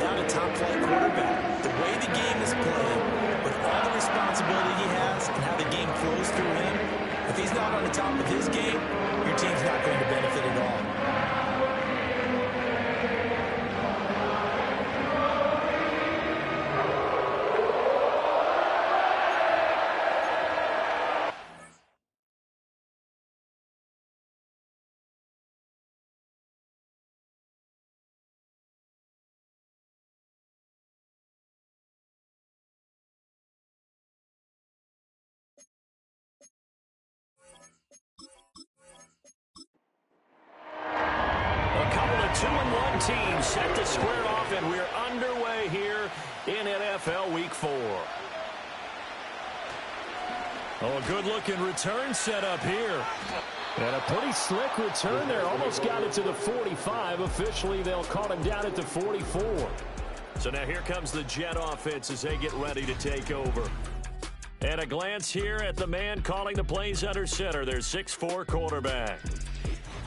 without a top-flight quarterback. The way the game is played, with all the responsibility he has and how the game flows through him, if he's not on the top of his game, your team's not going to benefit at all. Two-and-one teams set to square off, and we're underway here in NFL Week 4. Oh, a good-looking return set up here. And a pretty slick return there. Almost got it to the 45. Officially, they'll call him down at the 44. So now here comes the Jet offense as they get ready to take over. And a glance here at the man calling the plays under center, their 6'4" quarterback.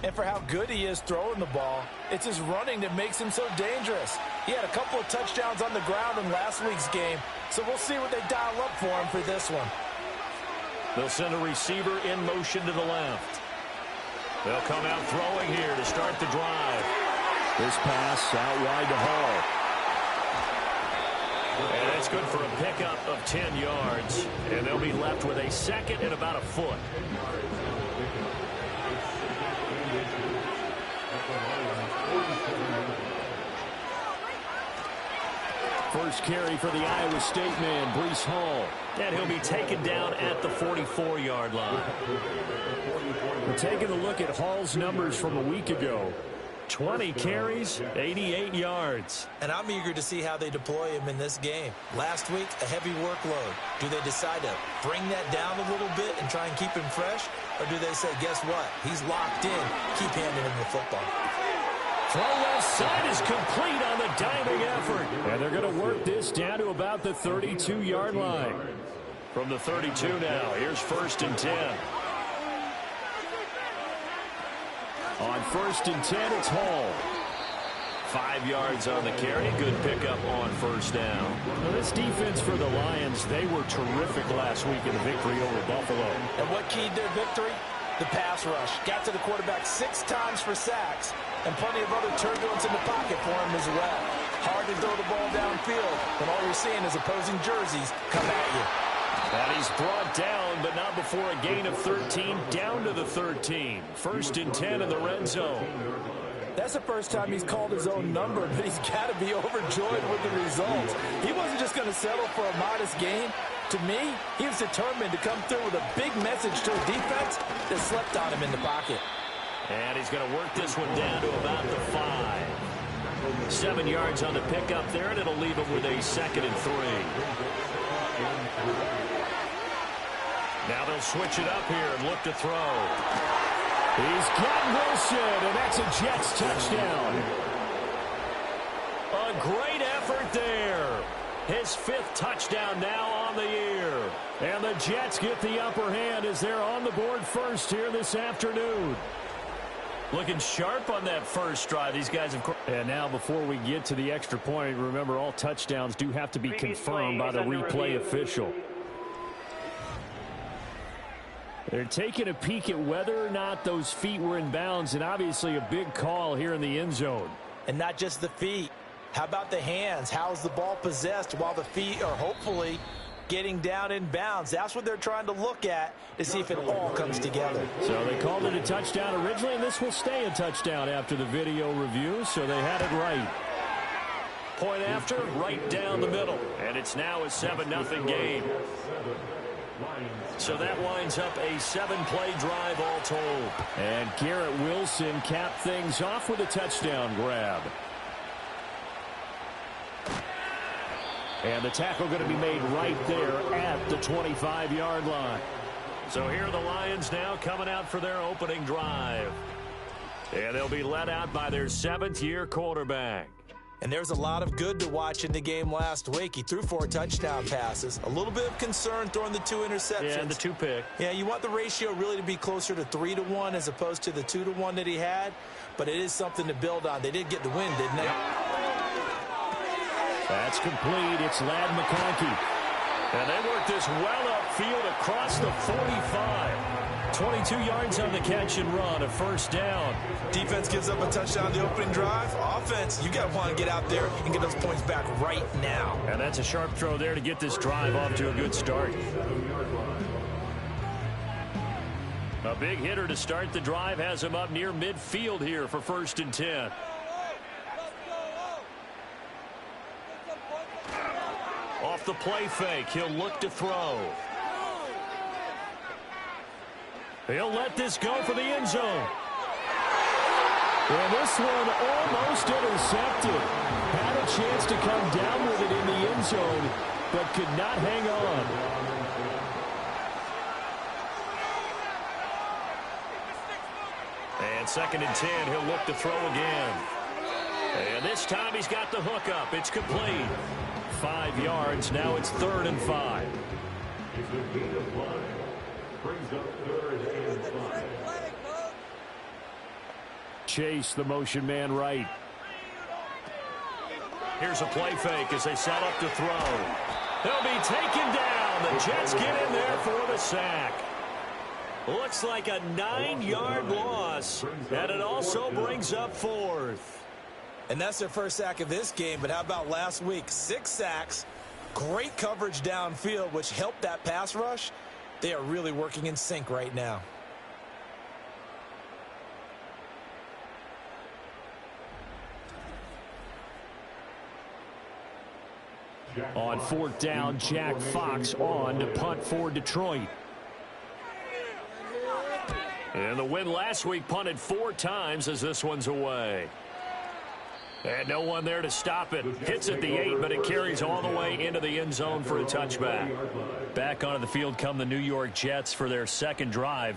And for how good he is throwing the ball, it's his running that makes him so dangerous. He had a couple of touchdowns on the ground in last week's game, so we'll see what they dial up for him for this one. They'll send a receiver in motion to the left. They'll come out throwing here to start the drive. This pass out wide to Hall. And that's good for a pickup of 10 yards. And they'll be left with a second and about a foot. First carry for the Iowa State man, Breece Hall. And he'll be taken down at the 44-yard line. We're taking a look at Hall's numbers from a week ago. 20 carries, 88 yards. And I'm eager to see how they deploy him in this game. Last week, a heavy workload. Do they decide to bring that down a little bit and try and keep him fresh? Or do they say, guess what? He's locked in. Keep handing him the football. Throw left side is complete on the diving effort. And they're going to work this down to about the 32-yard line. From the 32 now, here's 1st and 10. On 1st and 10, it's Hall. 5 yards on the carry. Good pickup on 1st down. Well, this defense for the Lions, they were terrific last week in the victory over Buffalo. And what keyed their victory? The pass rush. Got to the quarterback 6 times for sacks, and plenty of other turbulence in the pocket for him as well. Hard to throw the ball downfield when all you're seeing is opposing jerseys come at you. And he's brought down, but not before a gain of 13, down to the 13. 1st and 10 in the red zone. That's the first time he's called his own number, but he's got to be overjoyed with the results. He wasn't just going to settle for a modest gain. To me, he was determined to come through with a big message to a defense that slept on him in the pocket. And he's going to work this one down to about the 5. 7 yards on the pickup there, and it'll leave him with a 2nd and 3. Now they'll switch it up here and look to throw. He's got Wilson, and that's a Jets touchdown. A great effort there. His 5th touchdown now on the year. And the Jets get the upper hand as they're on the board first here this afternoon. Looking sharp on that first drive. These guys have... And now before we get to the extra point, remember all touchdowns do have to be confirmed by the replay official. They're taking a peek at whether or not those feet were in bounds, and obviously a big call here in the end zone. And not just the feet. How about the hands? How's the ball possessed while the feet are hopefully getting down in bounds? That's what they're trying to look at to see if it all comes together. So they called it a touchdown originally, and this will stay a touchdown after the video review, so they had it right. Point after, right down the middle, and it's now a 7-0 game. So that winds up a 7-play drive all told. And Garrett Wilson capped things off with a touchdown grab. And the tackle going to be made right there at the 25-yard line. So here are the Lions now coming out for their opening drive. And they'll be led out by their 7th-year quarterback. And there's a lot of good to watch in the game last week. He threw 4 touchdown passes. A little bit of concern throwing the 2 interceptions. Yeah, and the 2 pick. Yeah, you want the ratio really to be closer to 3-1 as opposed to the 2-1 that he had. But it is something to build on. They did get the win, didn't they? That's complete. It's Ladd McConkey. And they work this well upfield across the 45. 22 yards on the catch and run, a first down. Defense gives up a touchdown the opening drive. Offense, you got to want to get out there and get those points back right now. And that's a sharp throw there to get this drive off to a good start. A big hitter to start the drive has him up near midfield here for 1st and 10. Off the play fake, he'll look to throw. He'll let this go for the end zone. And this one almost intercepted. Had a chance to come down with it in the end zone, but could not hang on. And 2nd and 10, he'll look to throw again. And this time he's got the hook up. It's complete. 5 yards. Now it's 3rd and 5. Chase, the motion man right. Here's a play fake as they set up to throw. They'll be taken down. The Jets get in there for the sack. Looks like a 9-yard loss. And it also brings up 4th. And that's their first sack of this game, but how about last week? 6 sacks, great coverage downfield, which helped that pass rush. They are really working in sync right now. On 4th down, Jack Fox on to punt for Detroit. And the win last week punted 4 times as this one's away. And no one there to stop it. Hits at the 8, but it carries all the way into the end zone for a touchback. Back onto the field come the New York Jets for their 2nd drive.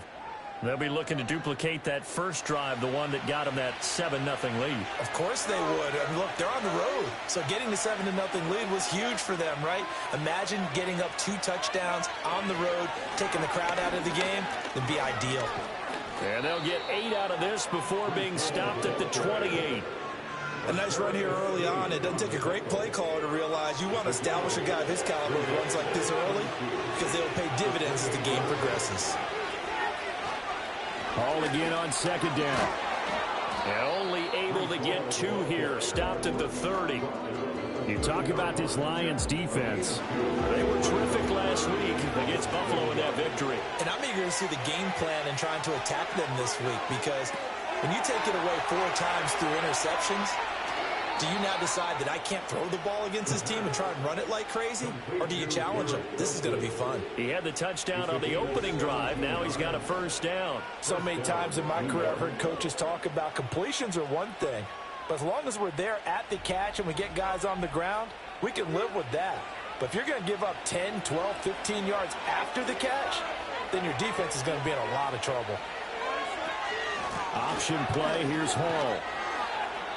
They'll be looking to duplicate that first drive, the one that got them that 7-0 lead. Of course they would. I mean, look, they're on the road. So getting the 7-0 lead was huge for them, right? Imagine getting up 2 touchdowns on the road, taking the crowd out of the game. It'd be ideal. And they'll get 8 out of this before being stopped at the 28. A nice run here early on. It doesn't take a great play caller to realize you want to establish a guy of his caliber who runs like this early because they will pay dividends as the game progresses. All again on 2nd down. And only able to get 2 here. Stopped at the 30. You talk about this Lions defense. They were terrific last week against Buffalo in that victory. And I'm eager to see the game plan and trying to attack them this week because when you take it away 4 times through interceptions, do you now decide that I can't throw the ball against this team and try and run it like crazy? Or do you challenge them? This is going to be fun. He had the touchdown on the opening drive. Now he's got a first down. So many times in my career I've heard coaches talk about completions are one thing. But as long as we're there at the catch and we get guys on the ground, we can live with that. But if you're going to give up 10, 12, 15 yards after the catch, then your defense is going to be in a lot of trouble. Option play, here's Hall.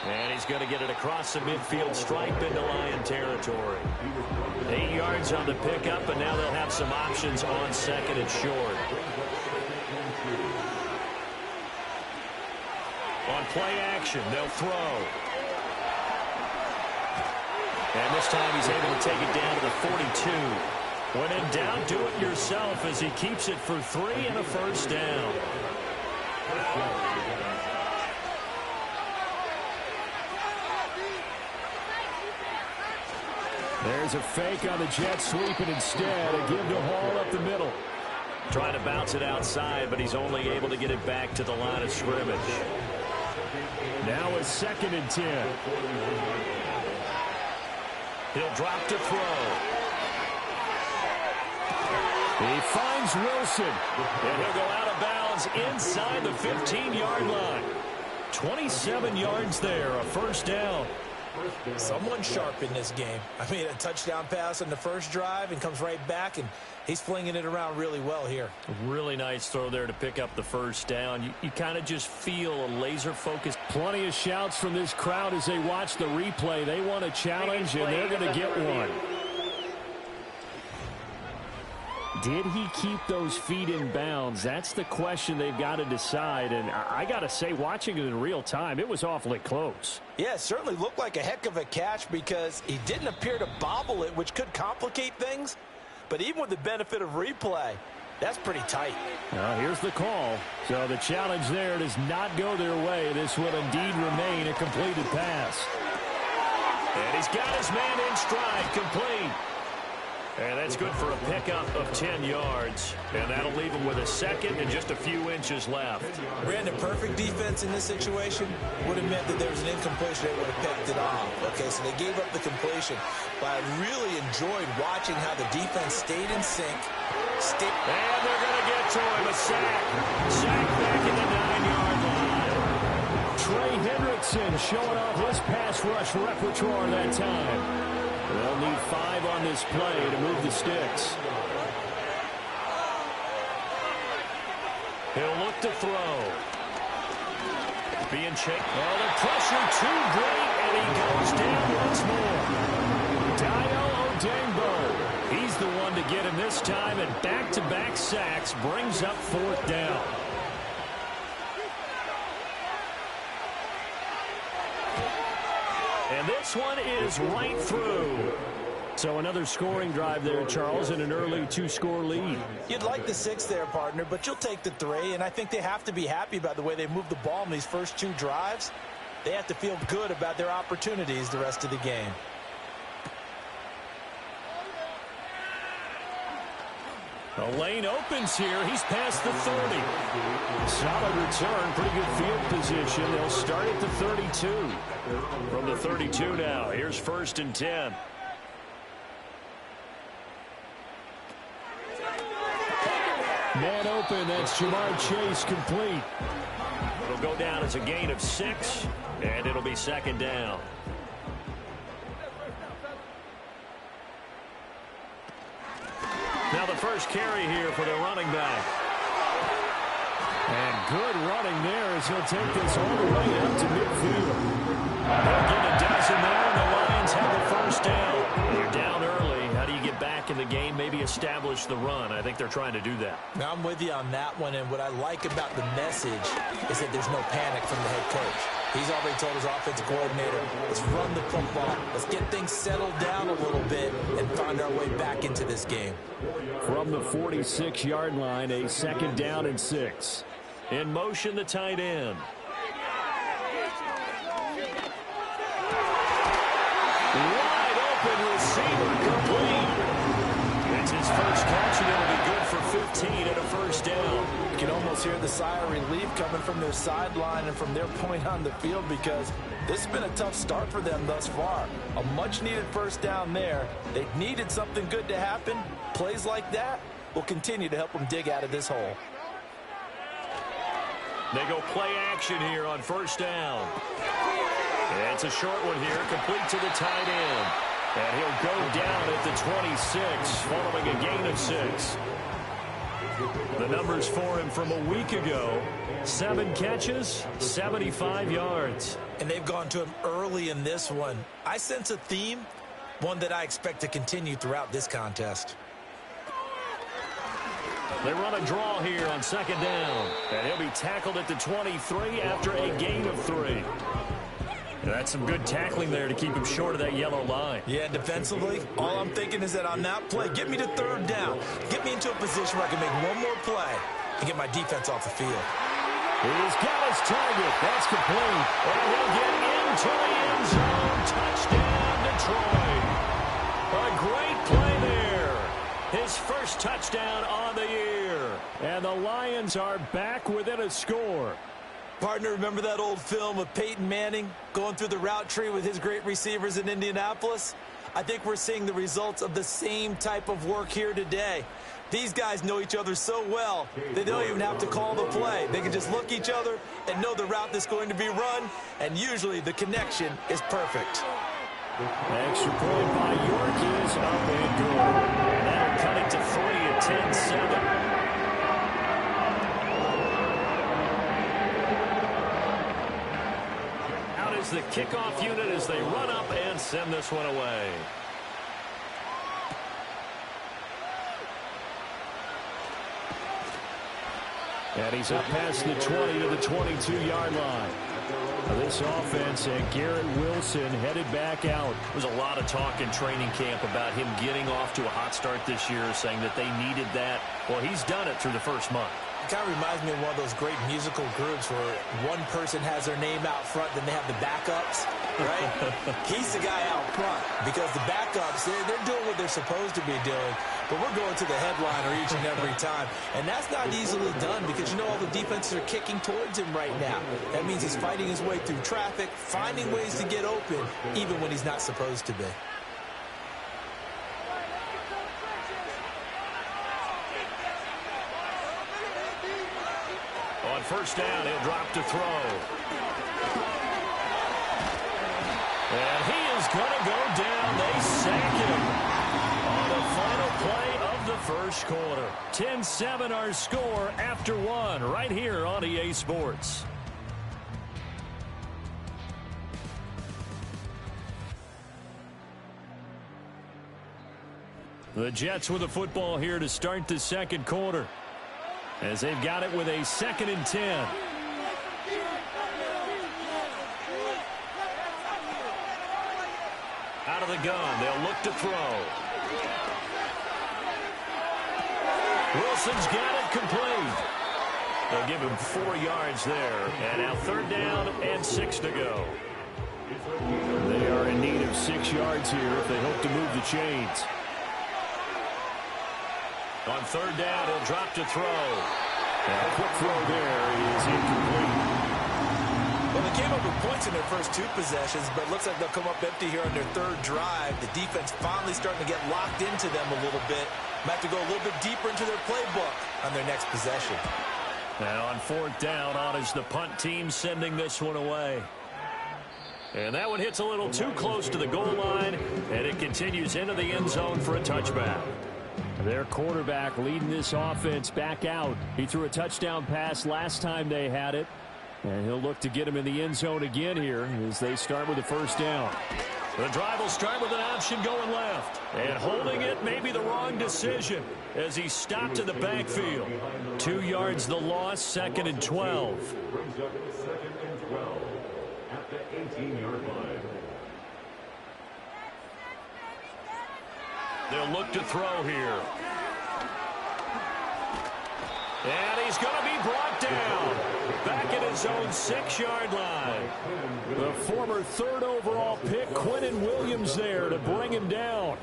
And he's going to get it across the midfield stripe into Lion territory. 8 yards on the pickup, and now they'll have some options on 2nd and short. On play action, they'll throw. And this time he's able to take it down to the 42. When in doubt, do it yourself as he keeps it for 3 and a first down. There's a fake on the Jets sweep, and instead a give to Hall up the middle. Trying to bounce it outside, but he's only able to get it back to the line of scrimmage. Now a 2nd and 10. He'll drop to throw. He finds Wilson. And he'll go out of bounds inside the 15-yard line. 27 yards there, a first down. Someone sharp in this game. I mean, a touchdown pass on the first drive and comes right back, and he's flinging it around really well here. Really nice throw there to pick up the first down. You kind of just feel a laser focus. Plenty of shouts from this crowd as they watch the replay. They want a challenge, and they're going to get one. Did he keep those feet in bounds? That's the question they've got to decide. And I got to say, watching it in real time, it was awfully close. Yeah, it certainly looked like a heck of a catch because he didn't appear to bobble it, which could complicate things. But even with the benefit of replay, that's pretty tight. Here's the call. So the challenge there does not go their way. This will indeed remain a completed pass. And he's got his man in stride, complete. And that's good for a pickup of 10 yards. And that'll leave him with a second and just a few inches left. Brandon, perfect defense in this situation would have meant that there was an incompletion. They would have picked it off. Okay, so they gave up the completion. But I really enjoyed watching how the defense stayed in sync. And they're going to get to him. A sack. Sack back in the 9-yard line. Trey Hendrickson showing off his pass rush repertoire that time. They'll need 5 on this play to move the sticks. He'll look to throw. Being checked. Oh, the pressure too great, and he goes down once more. Dio Odengbo. He's the one to get him this time, and back-to-back sacks brings up 4th down. And this one is right through. So another scoring drive there, Charles, and an early 2-score lead. You'd like the 6 there, partner, but you'll take the 3, and I think they have to be happy about the way they moved the ball in these first 2 drives. They have to feel good about their opportunities the rest of the game. The lane opens here. He's past the 30. Solid return, pretty good field position. They'll start at the 32. From the 32 now, here's 1st and 10. Man open, that's Jamar Chase complete. It'll go down as a gain of 6, and it'll be 2nd down. Now the first carry here for the running back. And good running there as he'll take this all the way up to midfield. They'll get a dozen there, and the Lions have the 1st down. You're down early. How do you get back in the game, maybe establish the run? I think they're trying to do that. Now, I'm with you on that one, and what I like about the message is that there's no panic from the head coach. He's already told his offensive coordinator, let's run the football, let's get things settled down a little bit and find our way back into this game. From the 46-yard line, a 2nd down and 6. In motion, the tight end. Wide open receiver, complete. It's his first catch, and it'll be good for 15 and a 1st down. You can almost hear the sigh of relief coming from their sideline and from their point on the field because this has been a tough start for them thus far. A much-needed 1st down there. They needed something good to happen. Plays like that will continue to help them dig out of this hole. They go play action here on 1st down. And it's a short one here, complete to the tight end. And he'll go down at the 26, following a gain of 6. The numbers for him from a week ago, 7 catches, 75 yards. And they've gone to him early in this one. I sense a theme, one that I expect to continue throughout this contest. They run a draw here on 2nd down. And he'll be tackled at the 23 after a gain of 3. And that's some good tackling there to keep him short of that yellow line. Yeah, defensively, all I'm thinking is that on that play, get me to 3rd down. Get me into a position where I can make one more play and get my defense off the field. He's got his target. That's complete. And he'll get into the end zone. Touchdown, Detroit. A great play there. His 1st touchdown on the year. And the Lions are back within a score. Partner, remember that old film of Peyton Manning going through the route tree with his great receivers in Indianapolis? I think we're seeing the results of the same type of work here today. These guys know each other so well, they don't even have to call the play. They can just look each other and know the route that's going to be run, and usually the connection is perfect. Extra point by York is up and good. And that'll cut it to 3 at 10-7. The kickoff unit as they run up and send this one away. And he's up past the 20 to the 22-yard line. This offense and Garrett Wilson headed back out. There's a lot of talk in training camp about him getting off to a hot start this year, saying that they needed that. Well, he's done it through the first month. It kind of reminds me of one of those great musical groups where one person has their name out front, then they have the backups, right? He's the guy out front because the backups, they're doing what they're supposed to be doing, but we're going to the headliner each and every time. And that's not easily done because, you know, all the defenses are kicking towards him right now. That means he's fighting his way through traffic, finding ways to get open, even when he's not supposed to be. On first down, he'll drop to throw. And he is going to go down. They sack him on the final play of the first quarter. 10-7 our score after one right here on EA Sports. The Jets with the football here to start the second quarter, as they've got it with a 2nd and 10. Out of the gun, they'll look to throw. Wilson's got it complete. They'll give him 4 yards there. And now 3rd down and 6 to go. They are in need of 6 yards here if they hope to move the chains. On 3rd down, he'll drop to throw. And a quick throw there is incomplete. Well, they came up with points in their first 2 possessions, but it looks like they'll come up empty here on their 3rd drive. The defense finally starting to get locked into them a little bit. Might have to go a little bit deeper into their playbook on their next possession. Now on 4th down, on is the punt team sending this one away. And that one hits a little too close to the goal line, and it continues into the end zone for a touchback. Their quarterback leading this offense back out. He threw a touchdown pass last time they had it. And he'll look to get him in the end zone again here as they start with the 1st down. The drive will start with an option going left. And holding it may be the wrong decision as he stopped in the backfield. 2 yards the loss, 2nd and 12. At the 18-yard line. They'll look to throw here. And he's going to be brought down. Back at his own 6-yard line. The former 3rd overall pick, Quinnen Williams, there to bring him down.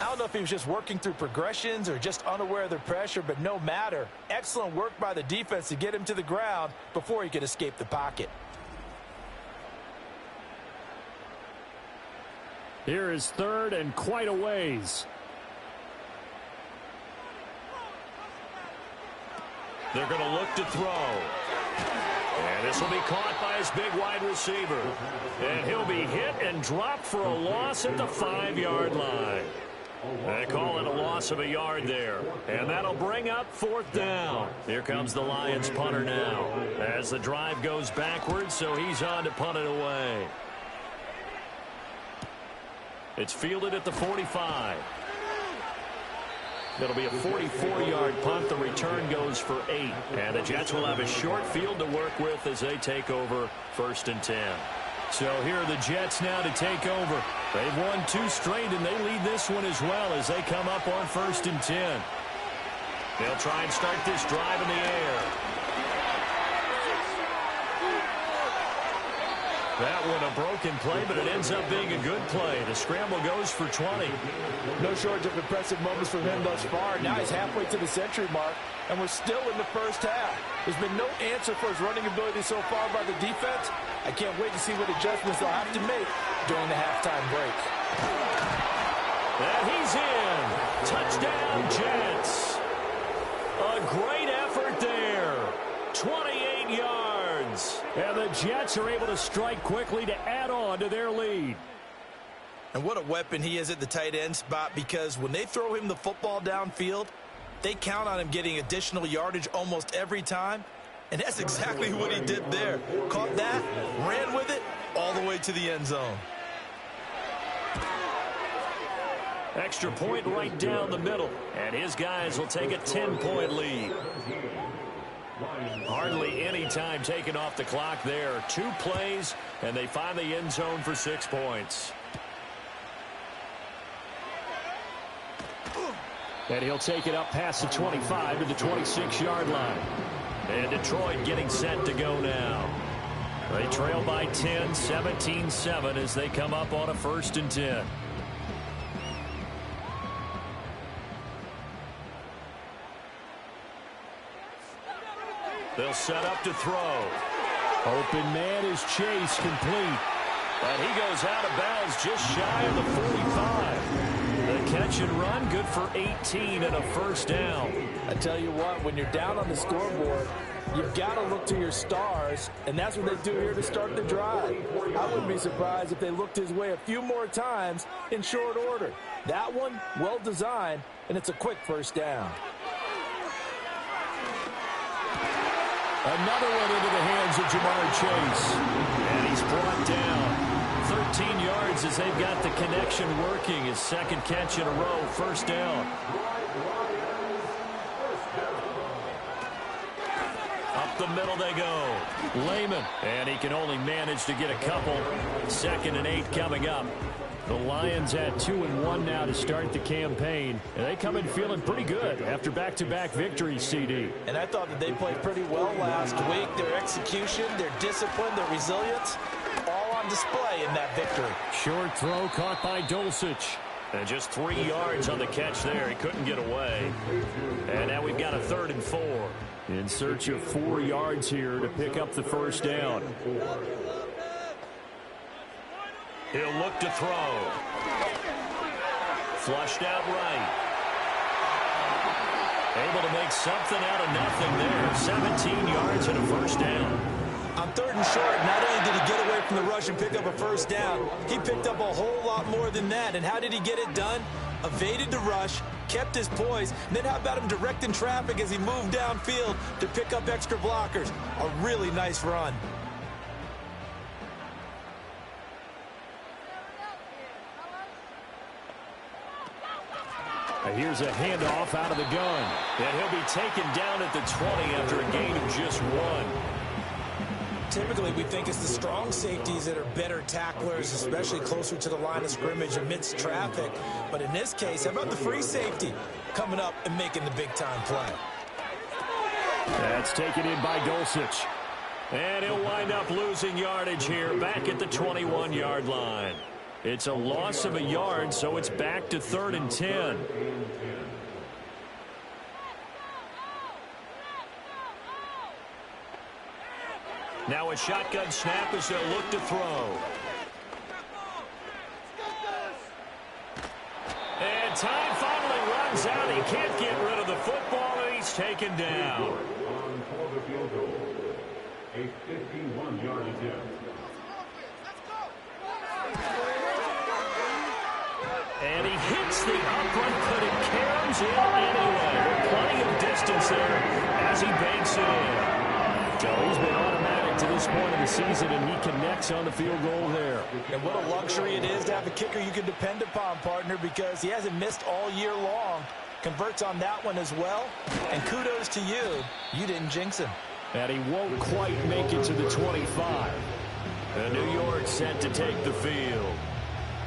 I don't know if he was just working through progressions or just unaware of the pressure, but no matter. Excellent work by the defense to get him to the ground before he could escape the pocket. Here is 3rd and quite a ways. They're going to look to throw. And this will be caught by his big wide receiver. And he'll be hit and dropped for a loss at the 5-yard line. They call it a loss of a yard there. And that'll bring up 4th down. Here comes the Lions punter now as the drive goes backwards, so he's on to punt it away. It's fielded at the 45. It'll be a 44-yard punt. The return goes for 8. And the Jets will have a short field to work with as they take over 1st and 10. So here are the Jets now to take over. They've won 2 straight, and they lead this one as well as they come up on 1st and 10. They'll try and start this drive in the air. That one a broken play, but it ends up being a good play. The scramble goes for 20. No shortage of impressive moments from him thus far. Now he's halfway to the century mark, and we're still in the first half. There's been no answer for his running ability so far by the defense. I can't wait to see what adjustments they'll have to make during the halftime break. And he's in. Touchdown, Jets. A great effort there. 28 yards. And the Jets are able to strike quickly to add on to their lead. And what a weapon he is at the tight end spot, because when they throw him the football downfield, they count on him getting additional yardage almost every time. And that's exactly what he did there. Caught that, ran with it, all the way to the end zone. Extra point right down the middle. And his guys will take a 10-point lead. Hardly any time taken off the clock there. 2 plays, and they find the end zone for 6 points. And he'll take it up past the 25 to the 26-yard line. And Detroit getting set to go now. They trail by 10, 17-7 as they come up on a 1st and 10. They'll set up to throw. Open man is Chase, complete. But he goes out of bounds just shy of the 45. The catch and run, good for 18 and a 1st down. I tell you what, when you're down on the scoreboard, you've got to look to your stars, and that's what they do here to start the drive. I wouldn't be surprised if they looked his way a few more times in short order. That one, well designed, and it's a quick 1st down. Another one into the hands of Jamar Chase. And he's brought down. 13 yards as they've got the connection working. His 2nd catch in a row, 1st down. Up the middle they go. Lehman. And he can only manage to get a couple. 2nd and 8 coming up. The Lions at 2-1 now to start the campaign. And they come in feeling pretty good after back-to-back victories, CD. And I thought that they played pretty well last week. Their execution, their discipline, their resilience, all on display in that victory. Short throw caught by Dulcich. And just 3 yards on the catch there. He couldn't get away. And now we've got a 3rd and 4. In search of 4 yards here to pick up the 1st down. He'll look to throw. Flushed out right. Able to make something out of nothing there. 17 yards and a 1st down. On 3rd and short, not only did he get away from the rush and pick up a 1st down, he picked up a whole lot more than that. And how did he get it done? Evaded the rush, kept his poise, and then how about him directing traffic as he moved downfield to pick up extra blockers? A really nice run. Here's a handoff out of the gun. And he'll be taken down at the 20 after a gain of just 1. Typically, we think it's the strong safeties that are better tacklers, especially closer to the line of scrimmage amidst traffic. But in this case, how about the free safety coming up and making the big-time play? That's taken in by Dulcich. And he'll wind up losing yardage here back at the 21-yard line. It's a loss of a yard, so it's back to 3rd and 10. Now a shotgun snap as they'll look to throw. And time finally runs out. He can't get rid of the football, and he's taken down. For the field goal, a 51-yard attempt. And he hits the upright, but it caroms in anyway. Plenty of distance there as he banks it in. So he's been automatic to this point of the season, and he connects on the field goal there. And what a luxury it is to have a kicker you can depend upon, partner, because he hasn't missed all year long. Converts on that one as well. And kudos to you. You didn't jinx him. And he won't quite make it to the 25. And New York set to take the field.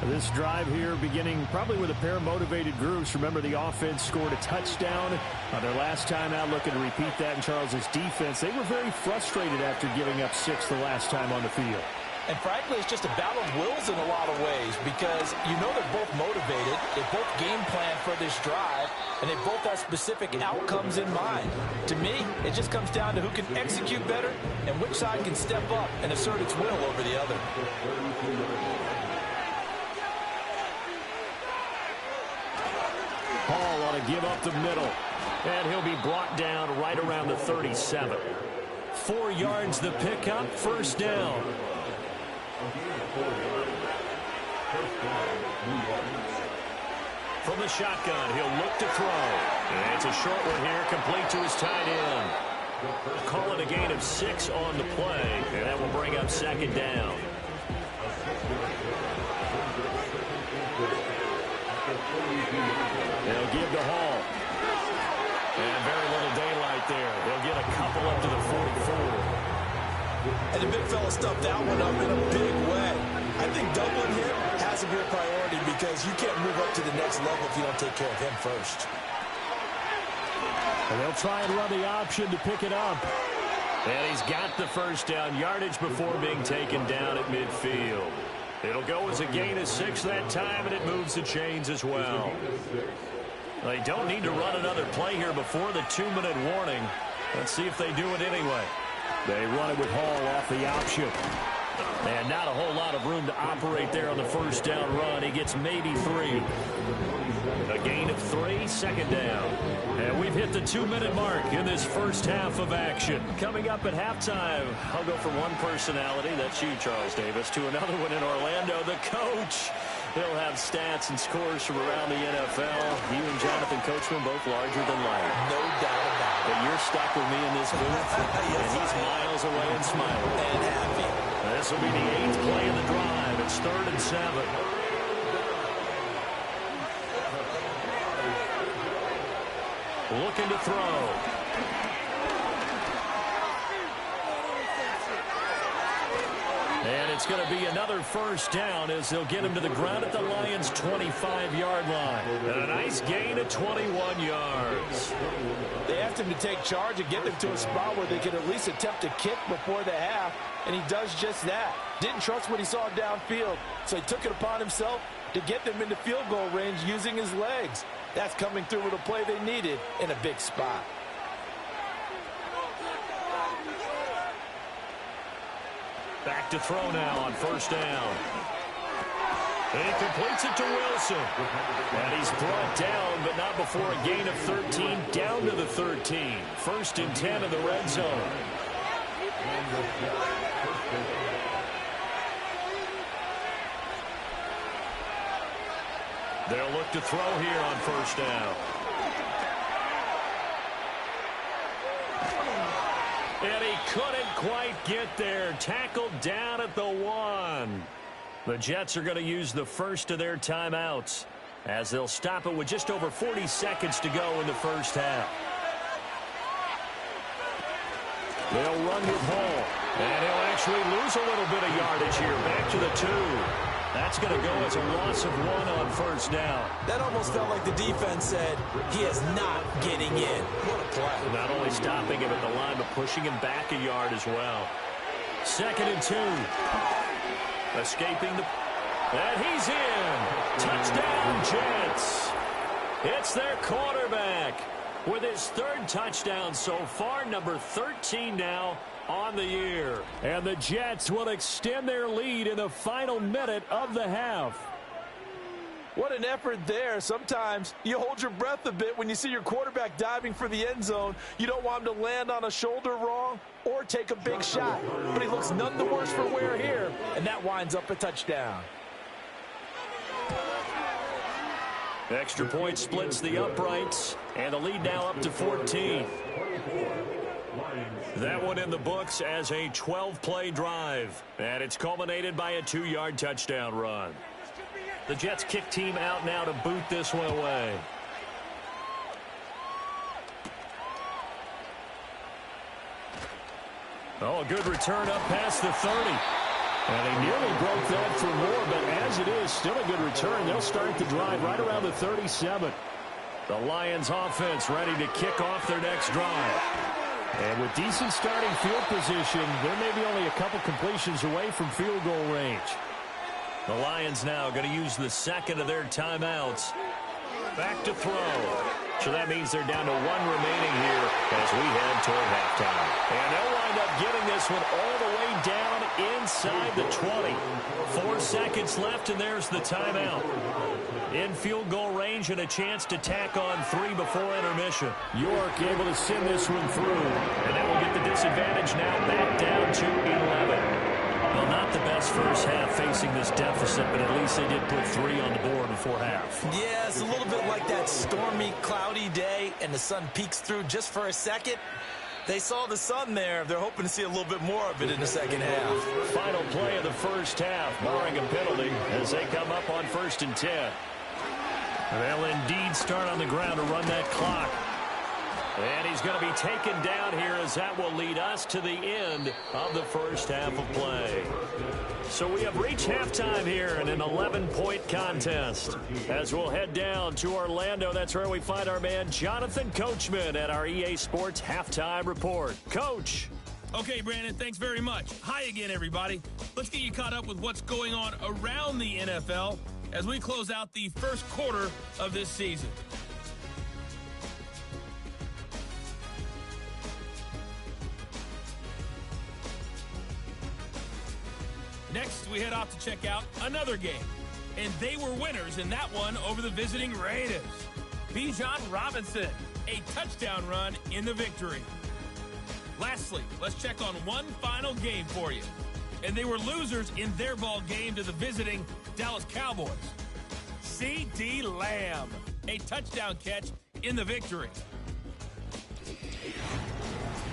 This drive here beginning probably with a pair of motivated groups. Remember, the offense scored a touchdown on their last time out, looking to repeat that in Charles's defense. They were very frustrated after giving up 6 the last time on the field. And frankly, it's just a battle of wills in a lot of ways because you know they're both motivated, they both game plan for this drive, and they both have specific outcomes in mind. To me, it just comes down to who can execute better and which side can step up and assert its will over the other. Hall on a give up the middle. And he'll be brought down right around the 37. 4 yards the pickup, 1st down. From the shotgun, he'll look to throw. And it's a short one here, complete to his tight end. Call it a gain of 6 on the play, and that will bring up 2nd down. They'll give to Hall. And very little daylight there. They'll get a couple up to the 44. And the big fella stuffed that one up in a big way. I think doubling him has to be a priority because you can't move up to the next level if you don't take care of him first. And they'll try and run the option to pick it up. And he's got the first down yardage before being taken down at midfield. It'll go as a gain of 6 that time, and it moves the chains as well. They don't need to run another play here before the 2-minute warning. Let's see if they do it anyway. They run it with Hall off the option. And not a whole lot of room to operate there on the first down run. He gets maybe 3. A gain of 3, second down. And we've hit the 2-minute mark in this first half of action. Coming up at halftime, I'll go from one personality, that's you, Charles Davis, to another one in Orlando, the coach. He'll have stats and scores from around the NFL. You and Jonathan Coachman both larger than life. No doubt about it. But you're stuck with me in this booth, Yes, and he's miles away and smiling. And happy. This will be the 8th play of the drive. It's 3rd and 7. Looking to throw. And it's going to be another first down as they'll get him to the ground at the Lions' 25-yard line. And a nice gain of 21 yards. They asked him to take charge and get them to a spot where they could at least attempt to kick before the half, and he does just that. Didn't trust what he saw downfield, so he took it upon himself to get them into field goal range using his legs. That's coming through with a play they needed in a big spot. Back to throw now on first down. He completes it to Wilson. And he's brought down, but not before a gain of 13, down to the 13. 1st and 10 in the red zone. They'll look to throw here on first down. And he couldn't quite get there. Tackled down at the 1. The Jets are going to use the first of their timeouts as they'll stop it with just over 40 seconds to go in the first half. They'll run with Hall. And he'll actually lose a little bit of yardage here. Back to the 2. That's going to go as a loss of 1 on first down. That almost felt like the defense said, he is not getting in. What a play. Not only stopping him at the line, but pushing him back a yard as well. 2nd and 2. Escaping the... And he's in. Touchdown, Jets. It's their quarterback with his 3rd touchdown so far, number 13 now on the year. And the Jets will extend their lead in the final minute of the half. What an effort there. Sometimes you hold your breath a bit when you see your quarterback diving for the end zone. You don't want him to land on a shoulder wrong or take a big shot. But he looks none the worse for wear here, and that winds up a touchdown. Extra point splits the uprights, and the lead now up to 14. That one in the books as a 12-play drive, and it's culminated by a 2-yard touchdown run. The Jets kick team out now to boot this one away. Oh, a good return up past the 30. And he nearly broke that for more, but as it is, still a good return. They'll start the drive right around the 37. The Lions offense ready to kick off their next drive. And with decent starting field position, they're maybe only a couple completions away from field goal range. The Lions now going to use the 2nd of their timeouts. Back to throw. So that means they're down to 1 remaining here as we head toward halftime. And they'll wind up getting this one all the way down inside the 20. 4 seconds left, and there's the timeout. In field goal range and a chance to tack on 3 before intermission. York able to send this one through. And that will get the disadvantage now back down to 11. Well, not the best first half facing this deficit, but at least they did put 3 on the board before half. Yeah, it's a little bit like that stormy, cloudy day, and the sun peeks through just for a second. They saw the sun there. They're hoping to see a little bit more of it in the second half. Final play of the first half, barring a penalty, as they come up on 1st and 10. They'll indeed start on the ground to run that clock. And he's going to be taken down here as that will lead us to the end of the first half of play. So we have reached halftime here in an 11-point contest. As we'll head down to Orlando, that's where we find our man Jonathan Coachman at our EA Sports Halftime Report. Coach. Okay, Brandon, thanks very much. Hi again, everybody. Let's get you caught up with what's going on around the NFL as we close out the first quarter of this season. Next, we head off to check out another game. And they were winners in that one over the visiting Raiders. Bijan Robinson, a touchdown run in the victory. Lastly, let's check on one final game for you. And they were losers in their ball game to the visiting Dallas Cowboys. C.D. Lamb, a touchdown catch in the victory.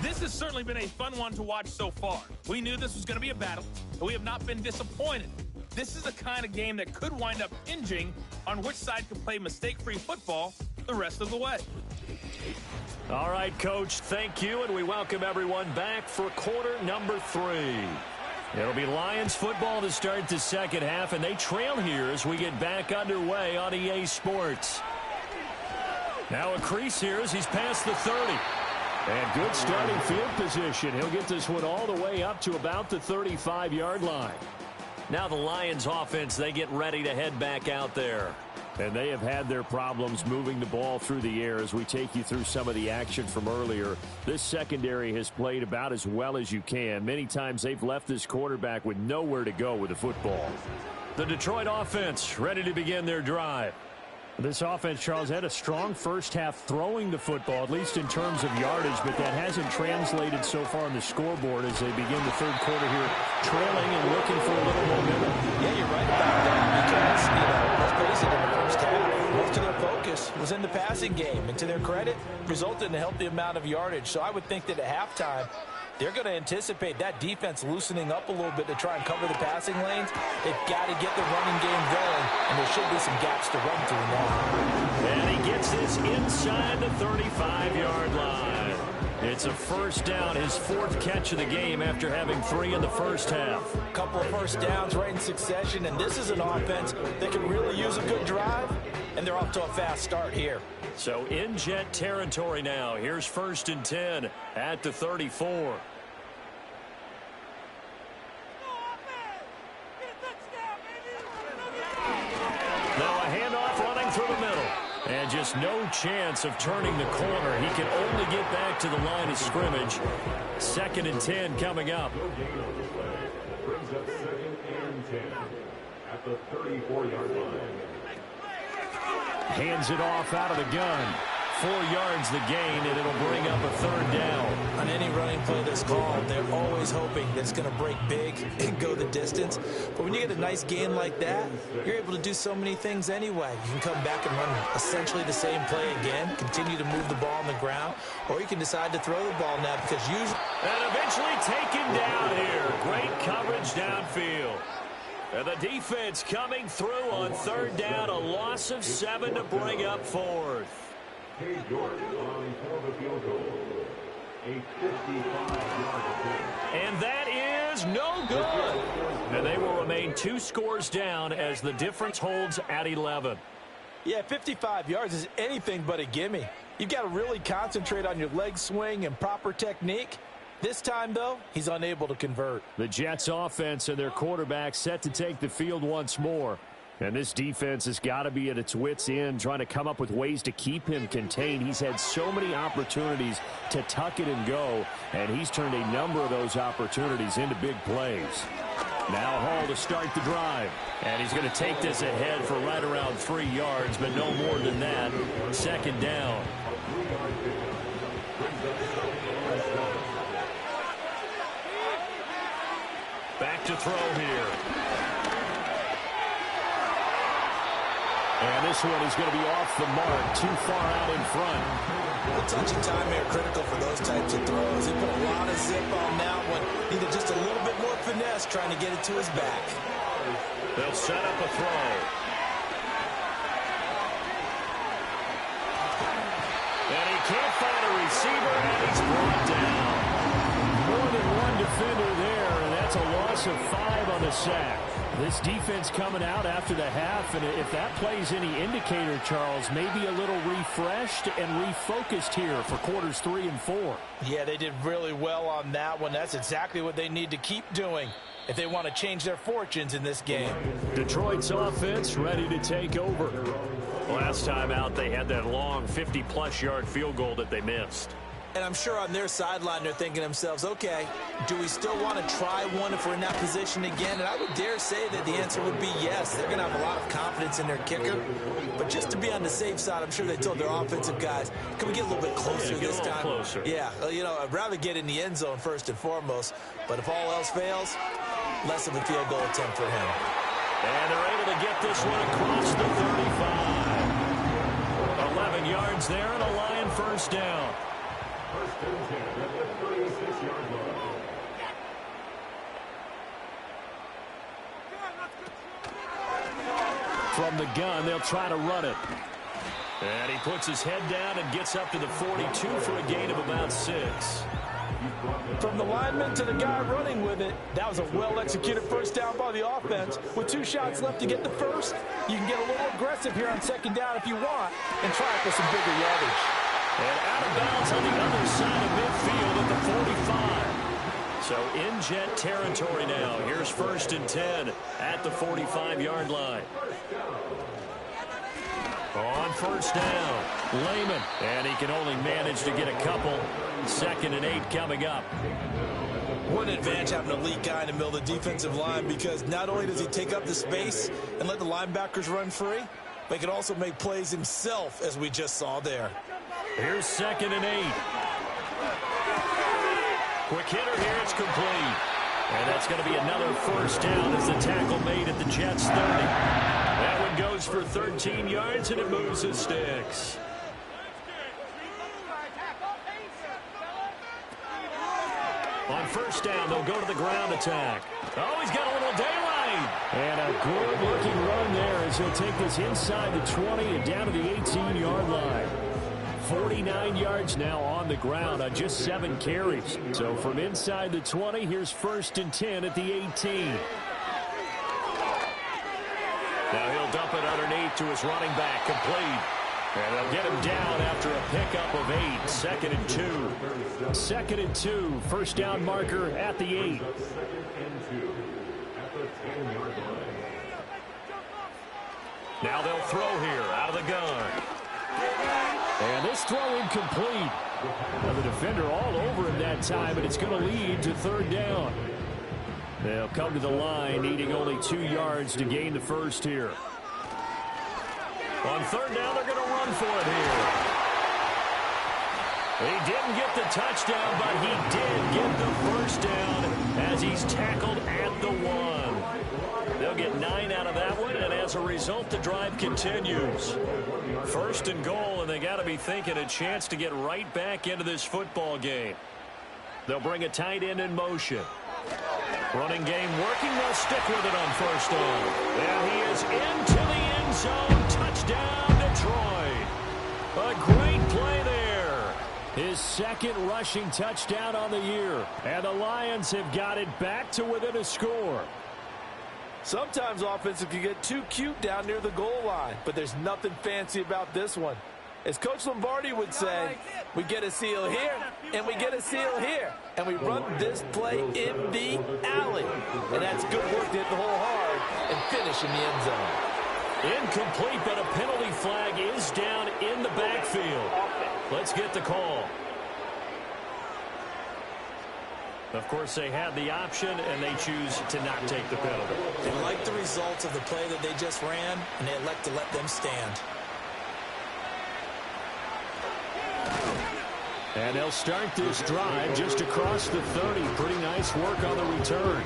This has certainly been a fun one to watch so far. We knew this was going to be a battle, but we have not been disappointed. This is the kind of game that could wind up hinging on which side can play mistake-free football the rest of the way. All right, Coach, thank you, and we welcome everyone back for quarter number 3. It'll be Lions football to start the second half, and they trail here as we get back underway on EA Sports. Now a crease here as he's past the 30. And good starting field position. He'll get this one all the way up to about the 35-yard line. Now the Lions offense, they get ready to head back out there. And they have had their problems moving the ball through the air as we take you through some of the action from earlier. This secondary has played about as well as you can. Many times they've left this quarterback with nowhere to go with the football. The Detroit offense ready to begin their drive. This offense, Charles, had a strong first half throwing the football, at least in terms of yardage, but that hasn't translated so far on the scoreboard as they begin the third quarter here, trailing and looking for a little momentum. Yeah, you're right about that because, let's face it, in the first half, most of their focus was in the passing game. And to their credit, resulted in a healthy amount of yardage. So I would think that at halftime, they're going to anticipate that defense loosening up a little bit to try and cover the passing lanes. They've got to get the running game going, and there should be some gaps to run through now. And he gets this inside the 35-yard line. It's a first down, his 4th catch of the game after having 3 in the first half. A couple of first downs right in succession, and this is an offense that can really use a good drive, and they're off to a fast start here. So in Jet territory now. Here's 1st and 10 at the 34. Now a handoff running through the middle. And just no chance of turning the corner. He can only get back to the line of scrimmage. 2nd and 10 coming up. Brings up 2nd and 10 at the 34-yard line. Hands it off out of the gun. 4 yards the gain, and it'll bring up a 3rd down. On any running play that's called, they're always hoping that it's going to break big and go the distance. But when you get a nice gain like that, you're able to do so many things anyway. You can come back and run essentially the same play again, continue to move the ball on the ground, or you can decide to throw the ball now because usually... And eventually taken down here. Great coverage downfield. And the defense coming through on 3rd down, a loss of 7 to bring up 4th. Cade Jordan on for the field goal. A 55-yard attempt. And that is no good. And they will remain 2 scores down as the difference holds at 11. Yeah, 55 yards is anything but a gimme. You've got to really concentrate on your leg swing and proper technique. This time, though, he's unable to convert. The Jets offense and their quarterback set to take the field once more. And this defense has got to be at its wits' end, trying to come up with ways to keep him contained. He's had so many opportunities to tuck it and go, and he's turned a number of those opportunities into big plays. Now Hall to start the drive. And he's going to take this ahead for right around 3 yards, but no more than that. 2nd down. Back to throw here. And this one is going to be off the mark, too far out in front. The touch and time here critical for those types of throws. He put a lot of zip on that one. Needed just a little bit more finesse trying to get it to his back. They'll set up a throw. And he can't find a receiver, and he's brought down. More than one defender there, and that's a loss of 5 on the sack. This defense coming out after the half, and if that plays any indicator, Charles, maybe a little refreshed and refocused here for quarters 3 and 4. Yeah, they did really well on that one. That's exactly what they need to keep doing if they want to change their fortunes in this game. Detroit's offense ready to take over. Last time out, they had that long 50-plus yard field goal that they missed. And I'm sure on their sideline they're thinking to themselves, okay, do we still want to try one if we're in that position again? And I would dare say that the answer would be yes. They're going to have a lot of confidence in their kicker. But just to be on the safe side, I'm sure they told their offensive guys, can we get a little bit closer this time? Closer. Yeah, you know, I'd rather get in the end zone first and foremost. But if all else fails, less of a field goal attempt for him. And they're able to get this one across the 35. 11 yards there and a Lion first down. First and 10 at the 36-yard line. From the gun, they'll try to run it. And he puts his head down and gets up to the 42 for a gain of about 6. From the lineman to the guy running with it, that was a well-executed first down by the offense. With 2 shots left to get the first, you can get a little aggressive here on second down if you want and try for some bigger yardage. And out of bounds on the other side of midfield at the 45. So in jet territory now. Here's first and 10 at the 45-yard line. On first down, Lehman. And he can only manage to get a couple. Second and 8 coming up. What an advantage having an elite guy in the middle of the defensive line, because not only does he take up the space and let the linebackers run free, but he can also make plays himself, as we just saw there. Here's second and 8. Quick hitter here, it's complete. And that's going to be another first down as the tackle made at the Jets' 30. That one goes for 13 yards, and it moves his sticks. On first down, they'll go to the ground attack. Oh, he's got a little daylight. And a good-looking run there as he'll take this inside the 20 and down to the 18-yard line. 49 yards now on the ground on just 7 carries. So from inside the 20, here's first and 10 at the 18. Now he'll dump it underneath to his running back, complete. And they'll get him down after a pickup of 8. Second and 2. Second and 2. First down marker at the 8. Second and 2 at the 10-yard line. Now they'll throw here out of the gun. And this throw incomplete. Now the defender all over him that time, and it's going to lead to third down. They'll come to the line, needing only 2 yards to gain the first here. On third down, they're going to run for it here. He didn't get the touchdown, but he did get the first down as he's tackled at the 1. They'll get 9 out of that one, and as a result, the drive continues. First and goal, and they got to be thinking a chance to get right back into this football game. They'll bring a tight end in motion. Running game working. They'll stick with it on first down. And he is into the end zone. Touchdown, Detroit. A great play there. His second rushing touchdown on the year. And the Lions have got it back to within a score. Sometimes offenses can get too cute down near the goal line, but there's nothing fancy about this one. As Coach Lombardi would say, we get a seal here, and we get a seal here. And we run this play in the alley. And that's good work to hit the hole hard and finish in the end zone. Incomplete, but a penalty flag is down in the backfield. Let's get the call. Of course, they had the option, and they choose to not take the penalty. They like the results of the play that they just ran, and they elect to let them stand. And they'll start this drive just across the 30. Pretty nice work on the return.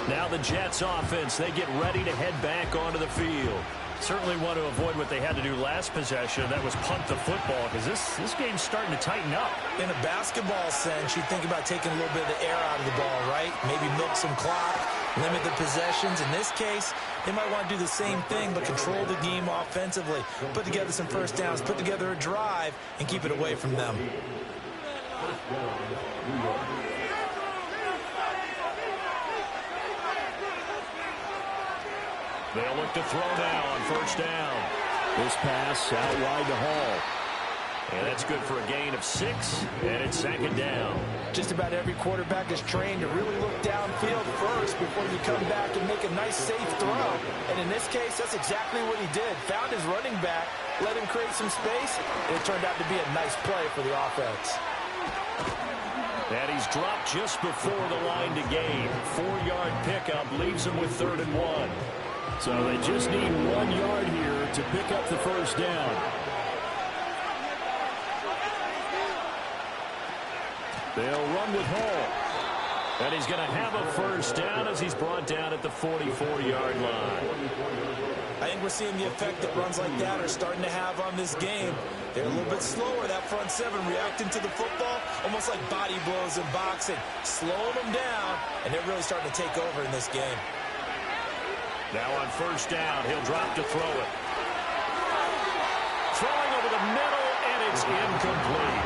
Now the Jets offense, they get ready to head back onto the field. Certainly want to avoid what they had to do last possession. That was punt the football, because this game's starting to tighten up. In a basketball sense, you think about taking a little bit of the air out of the ball, right? Maybe milk some clock, limit the possessions. In this case, they might want to do the same thing, but control the game offensively. Put together some first downs, put together a drive, and keep it away from them. First down, New York. They'll look to throw now on first down. This pass out wide to Hall. And that's good for a gain of 6, and it's second down. Just about every quarterback is trained to really look downfield first before you come back and make a nice, safe throw. And in this case, that's exactly what he did. Found his running back, let him create some space, and it turned out to be a nice play for the offense. And he's dropped just before the line to gain. 4-yard pickup leaves him with 3rd and 1. So they just need 1 yard here to pick up the first down. They'll run with Hall. And he's going to have a first down as he's brought down at the 44-yard line. I think we're seeing the effect that runs like that are starting to have on this game. They're a little bit slower, that front seven, reacting to the football, almost like body blows in boxing, slowing them down, and they're really starting to take over in this game. Now on first down, he'll drop to throw it. Throwing over the middle, and it's incomplete.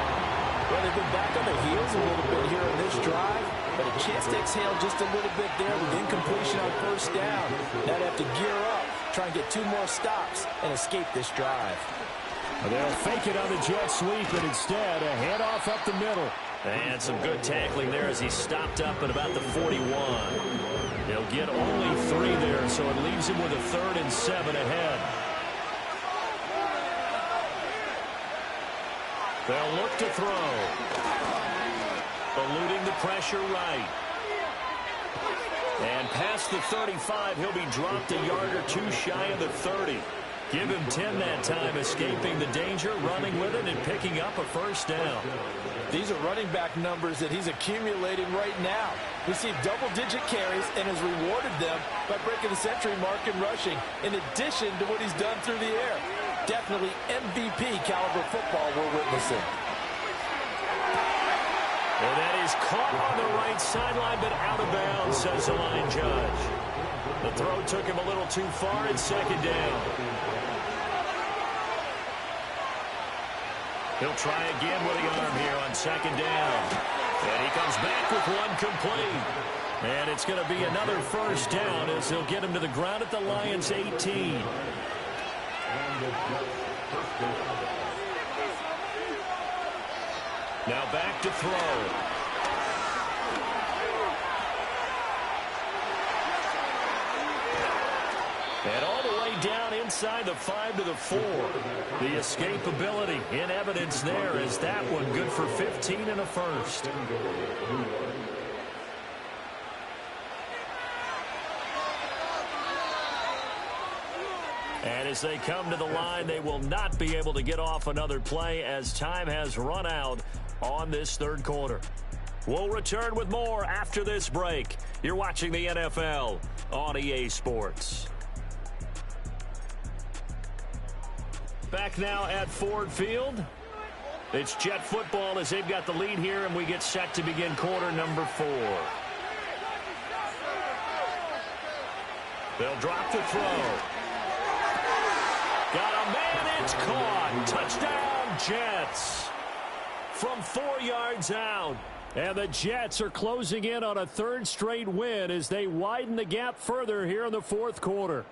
Well, they've been back on their heels a little bit here in this drive, but a chance to exhale just a little bit there with incompletion on first down. Now they have to gear up, try and get 2 more stops, and escape this drive. They'll fake it on the jet sweep, and instead a handoff up the middle. And some good tackling there as he stopped up at about the 41. He'll get only 3 there, so it leaves him with a 3rd and 7 ahead. They'll look to throw. Eluding the pressure right. And past the 35, he'll be dropped a yard or 2 shy of the 30. Give him 10 that time, escaping the danger, running with it, and picking up a first down. These are running back numbers that he's accumulating right now. Received double-digit carries and has rewarded them by breaking the century mark in rushing, in addition to what he's done through the air. Definitely MVP caliber football we're witnessing. And that is caught on the right sideline, but out of bounds, says the line judge. The throw took him a little too far, and second down. He'll try again with the arm here on second down. And he comes back with 1 complete. And it's going to be another first down as he'll get him to the ground at the Lions' 18. Now back to throw. And all the way down inside the 5 to the 4. The escapability in evidence there is that one good for 15 and a first. And as they come to the line, they will not be able to get off another play as time has run out on this 3rd quarter. We'll return with more after this break. You're watching the NFL on EA Sports. Back now at Ford Field. It's Jet football as they've got the lead here, and we get set to begin quarter number 4. They'll drop the throw. Got a man, it's caught. Touchdown, Jets. From 4 yards out. And the Jets are closing in on a 3rd straight win as they widen the gap further here in the 4th quarter.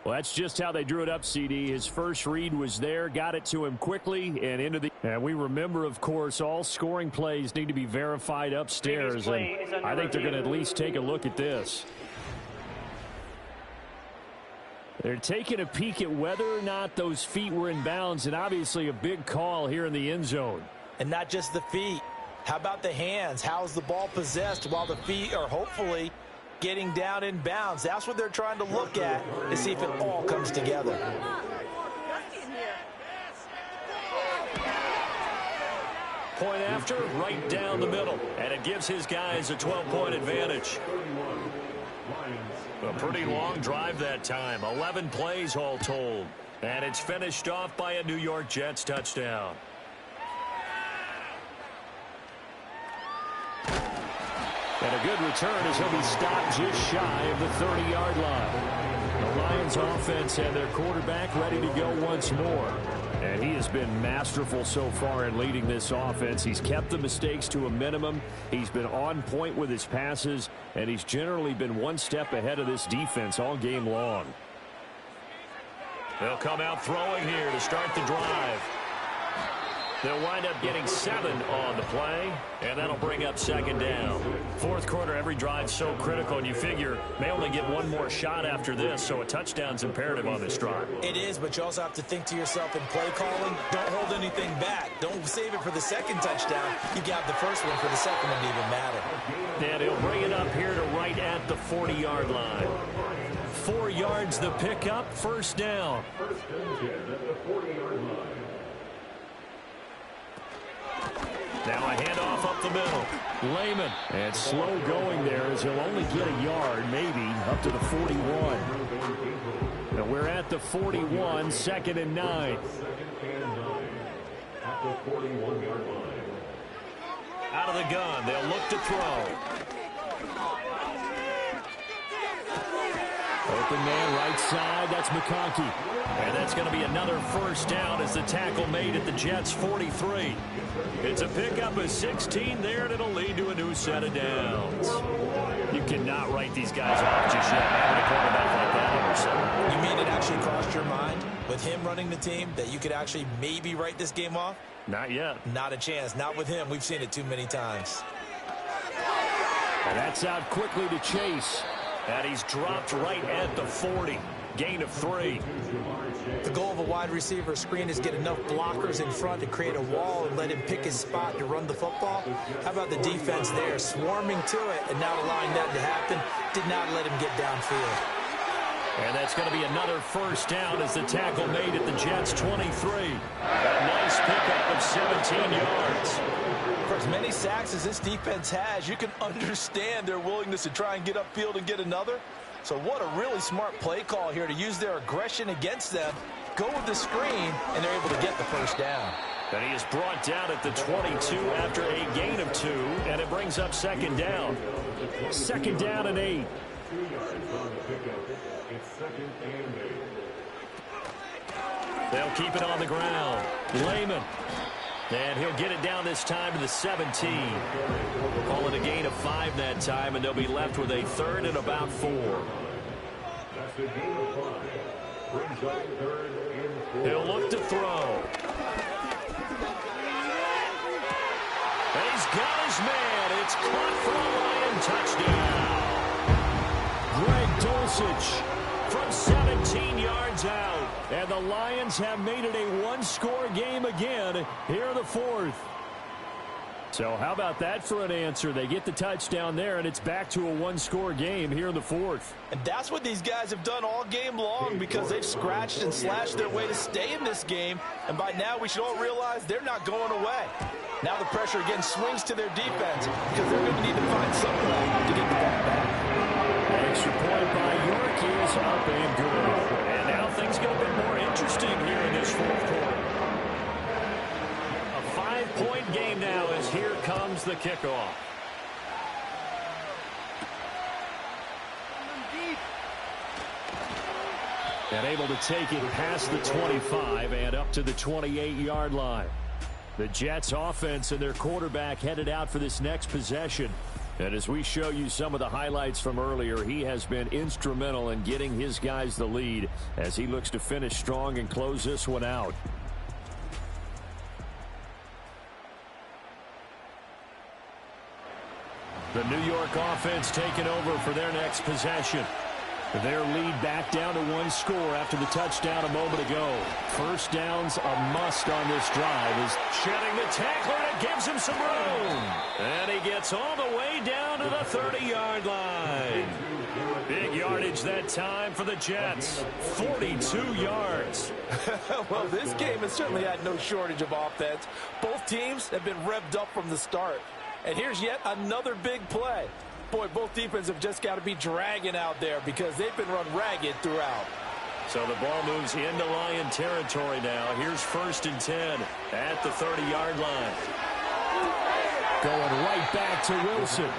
Well, that's just how they drew it up, CD. His first read was there, got it to him quickly, and into the... And we remember, of course, all scoring plays need to be verified upstairs, and I think they're going to at least take a look at this. They're taking a peek at whether or not those feet were in bounds, and obviously a big call here in the end zone. And not just the feet. How about the hands? How's the ball possessed while the feet are hopefully getting down in bounds? That's what they're trying to look at to see if it all comes together. Point after, right down the middle. And it gives his guys a 12-point advantage. A pretty long drive that time. 11 plays all told. And it's finished off by a New York Jets touchdown. And a good return as he'll be stopped just shy of the 30-yard line. The Lions offense and their quarterback ready to go once more. And he has been masterful so far in leading this offense. He's kept the mistakes to a minimum. He's been on point with his passes, and he's generally been one step ahead of this defense all game long. They'll come out throwing here to start the drive. They'll wind up getting 7 on the play, and that'll bring up second down. Fourth quarter, every drive's so critical, and you figure may only get one more shot after this, so a touchdown's imperative on this drive. It is, but you also have to think to yourself in play calling, don't hold anything back. Don't save it for the second touchdown. You got the first one for the second one to even matter. And he'll bring it up here to right at the 40-yard line. 4 yards the pickup, first down. First and 10 at the 40-yard line. Now a handoff up the middle. Lehman. And slow going there as he'll only get a yard, maybe, up to the 41. And we're at the 41, second and 9. Second and 9 at the 41-yard line. Out of the gun, they'll look to throw. Open man right side, that's McConkey. And that's going to be another first down as the tackle made at the Jets' 43. It's a pickup of 16 there, and it'll lead to a new set of downs. You cannot write these guys off just yet. Having a quarterback like that under center. You mean it actually crossed your mind with him running the team that you could actually maybe write this game off? Not yet. Not a chance. Not with him. We've seen it too many times. And that's out quickly to Chase. And he's dropped right at the 40. Gain of 3. The goal of a wide receiver screen is get enough blockers in front to create a wall and let him pick his spot to run the football. How about the defense there, swarming to it and not allowing that to happen? Did not let him get downfield. And that's going to be another first down as the tackle made at the Jets' 23. A nice pickup of 17 yards. For as many sacks as this defense has, you can understand their willingness to try and get upfield and get another. So what a really smart play call here to use their aggression against them, go with the screen, and they're able to get the first down. And he is brought down at the 22 after a gain of 2, and it brings up second down. Second down and 8. 2 yards on the pickup. It's second and 8. They'll keep it on the ground. Lehman. And he'll get it down this time to the 17. Call it a gain of 5 that time, and they'll be left with a third and about 4. That's a gain of 5. Brings up third and 4. He'll look to throw. And he's got his man. It's caught for a Lion touchdown. Greg Dulcich from 17 yards out. And the Lions have made it a one-score game again here in the fourth. So how about that for an answer? They get the touchdown there, and it's back to a one-score game here in the fourth. And that's what these guys have done all game long because they've scratched and slashed their way to stay in this game. And by now we should all realize they're not going away. Now the pressure again swings to their defense because they're going to need to find some way to get the ball back. Extra point by York is up and good. And now things get a bit more interesting here in this fourth quarter. A 5-point game now as here comes the kickoff. And able to take it past the 25 and up to the 28-yard line. The Jets offense and their quarterback headed out for this next possession. And as we show you some of the highlights from earlier, he has been instrumental in getting his guys the lead as he looks to finish strong and close this one out. The New York offense taking over for their next possession. Their lead back down to one score after the touchdown a moment ago. First down's a must on this drive. Is shedding the tackler, and it gives him some room. And he gets all the way down to the 30-yard line. Big yardage that time for the Jets. 42 yards. Well, this game has certainly had no shortage of offense. Both teams have been revved up from the start. And here's yet another big play. Boy, both defenses have just got to be dragging out there because they've been run ragged throughout. So the ball moves into Lion territory now. Here's first and 10 at the 30-yard line. Going right back to Wilson.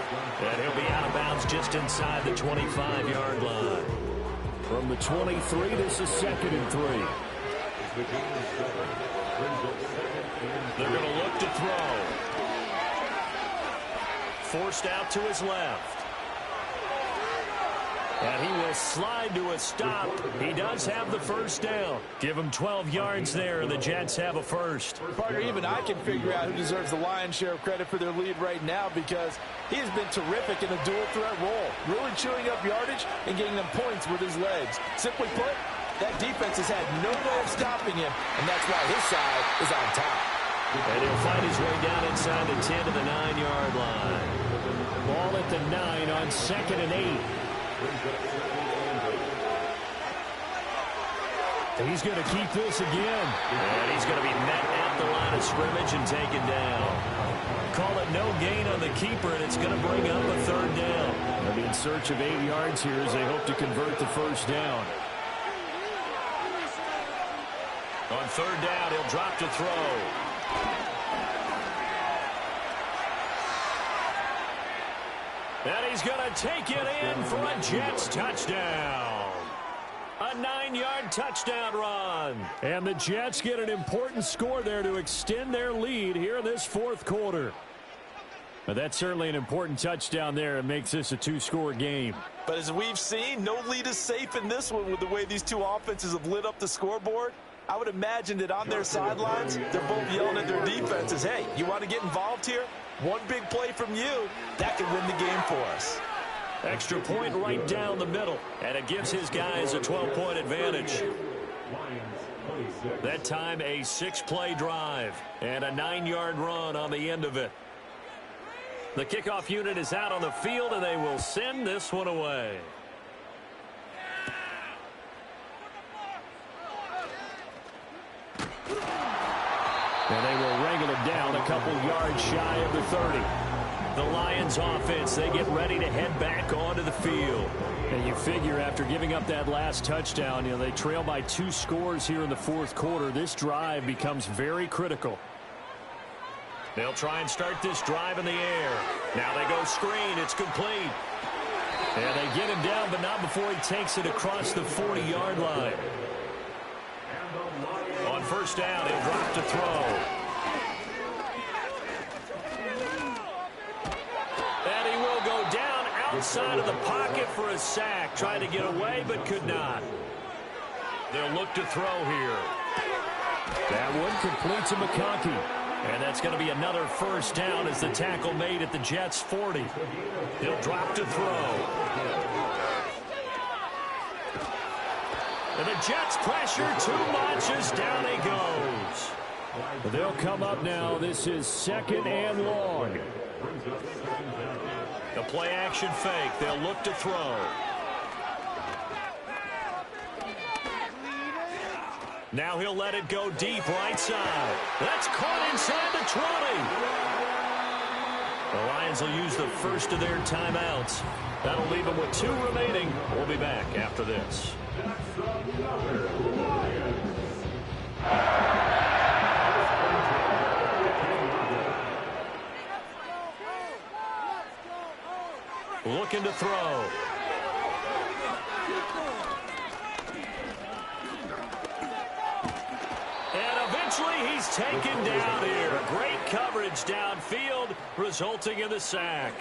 And he'll be out of bounds just inside the 25-yard line. From the 23, this is 2nd and 3. They're going to look to throw. Forced out to his left. And he will slide to a stop. He does have the first down. Give him 12 yards there, and the Jets have a first. Partner, even I can figure out who deserves the lion's share of credit for their lead right now, because he has been terrific in a dual threat role, really chewing up yardage and getting them points with his legs. Simply put, that defense has had no way of stopping him, and that's why his side is on top. And he'll find his way down inside the 10 to the 9-yard line. Ball at the 9 on 2nd and 8. He's going to keep this again. And he's going to be met at the line of scrimmage and taken down. Call it no gain on the keeper, and it's going to bring up a 3rd down. They'll be in search of 8 yards here as they hope to convert the first down. On 3rd down, he'll drop to throw. And he's going to take it in for a Jets touchdown. A 9-yard touchdown run. And the Jets get an important score there to extend their lead here in this 4th quarter. But that's certainly an important touchdown there. It makes this a 2-score game. But as we've seen, no lead is safe in this one with the way these two offenses have lit up the scoreboard. I would imagine that on their sidelines, they're both yelling at their defenses, hey, you want to get involved here? One big play from you, that could win the game for us. Extra point right down the middle, and it gives his guys a 12-point advantage. That time a 6-play drive and a 9-yard run on the end of it. The kickoff unit is out on the field, and they will send this one away. And they will wrangle it down a couple yards shy of the 30. The Lions offense, they get ready to head back onto the field. And you figure after giving up that last touchdown, they trail by 2 scores here in the 4th quarter. This drive becomes very critical. They'll try and start this drive in the air. Now they go screen. It's complete. And they get him down, but not before he takes it across the 40-yard line. On 1st down, he'll drop to throw. And he will go down outside of the pocket for a sack. Tried to get away, but could not. They'll look to throw here. That one complete to McConkey. And that's going to be another 1st down as the tackle made at the Jets' 40. He'll drop to throw. And the Jets pressure too much as down he goes. They'll come up now. This is 2nd and long. The play action fake. They'll look to throw. Now he'll let it go deep right side. That's caught inside the 20. The Lions will use the first of their timeouts. That'll leave them with 2 remaining. We'll be back after this. Looking to throw. And eventually he's taken down here. Great coverage downfield, resulting in the sack.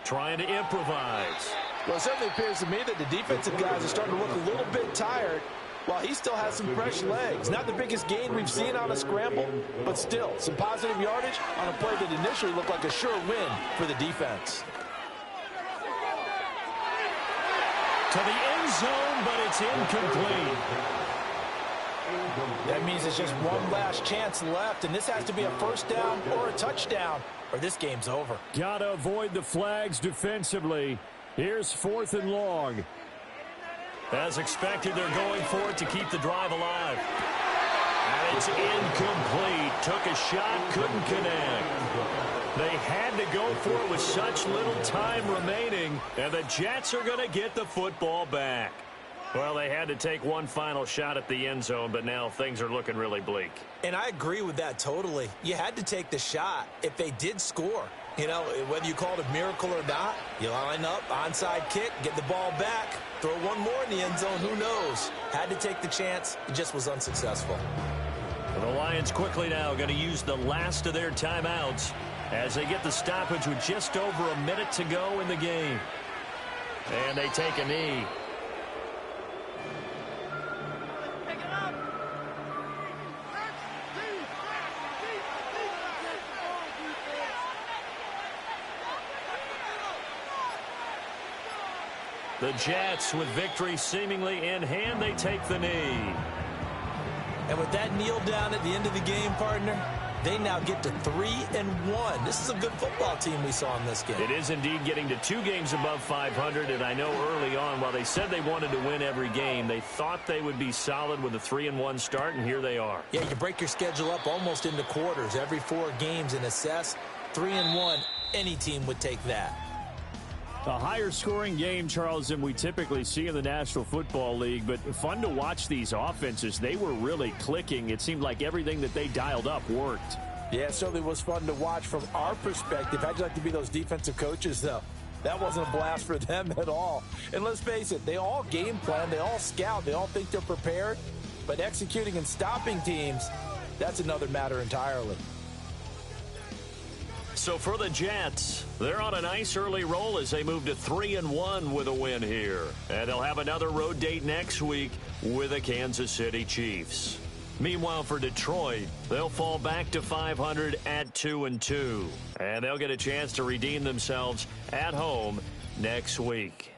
Trying to improvise. Well, it certainly appears to me that the defensive guys are starting to look a little bit tired, while he still has some fresh legs. Not the biggest gain we've seen on a scramble, but still some positive yardage on a play that initially looked like a sure win for the defense. To the end zone, but it's incomplete. That means it's just one last chance left, and this has to be a 1st down or a touchdown, or this game's over. Gotta avoid the flags defensively. Here's 4th and long. As expected, they're going for it to keep the drive alive. And it's incomplete. Took a shot, couldn't connect. They had to go for it with such little time remaining, and the Jets are going to get the football back. Well, they had to take one final shot at the end zone, but now things are looking really bleak. And I agree with that totally. You had to take the shot if they did score. You know, whether you call it a miracle or not, you line up, onside kick, get the ball back, throw one more in the end zone, who knows? Had to take the chance. It just was unsuccessful. The Lions quickly now going to use the last of their timeouts as they get the stoppage with just over a minute to go in the game. And they take a knee. The Jets, with victory seemingly in hand, they take the knee. And with that kneel down at the end of the game, partner, they now get to 3-1. This is a good football team we saw in this game. It is indeed getting to 2 games above 500, and I know early on, while they said they wanted to win every game, they thought they would be solid with a 3-1 start, and here they are. Yeah, you break your schedule up almost into quarters, every 4 games, and assess 3-1. Any team would take that. A higher scoring game, Charles, than we typically see in the National Football League, but fun to watch these offenses. They were really clicking. It seemed like everything that they dialed up worked. Yeah, it certainly was fun to watch from our perspective. How'd you like to be those defensive coaches, though? That wasn't a blast for them at all. And let's face it, they all game plan, they all scout, they all think they're prepared, but executing and stopping teams, that's another matter entirely. So for the Jets, they're on a nice early roll as they move to 3-1 with a win here. And they'll have another road date next week with the Kansas City Chiefs. Meanwhile, for Detroit, they'll fall back to 500 at 2-2. And they'll get a chance to redeem themselves at home next week.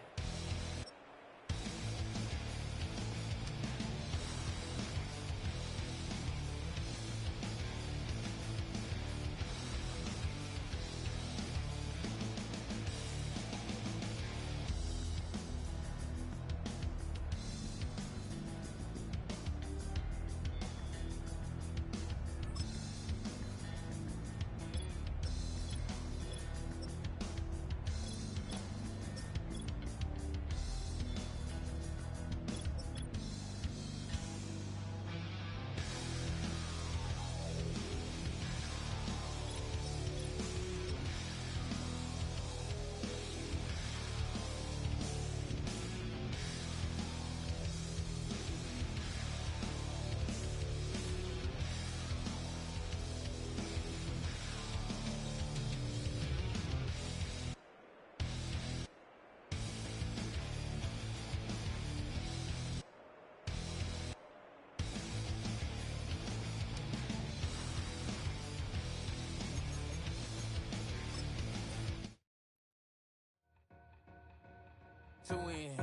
To win,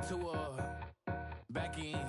to back in.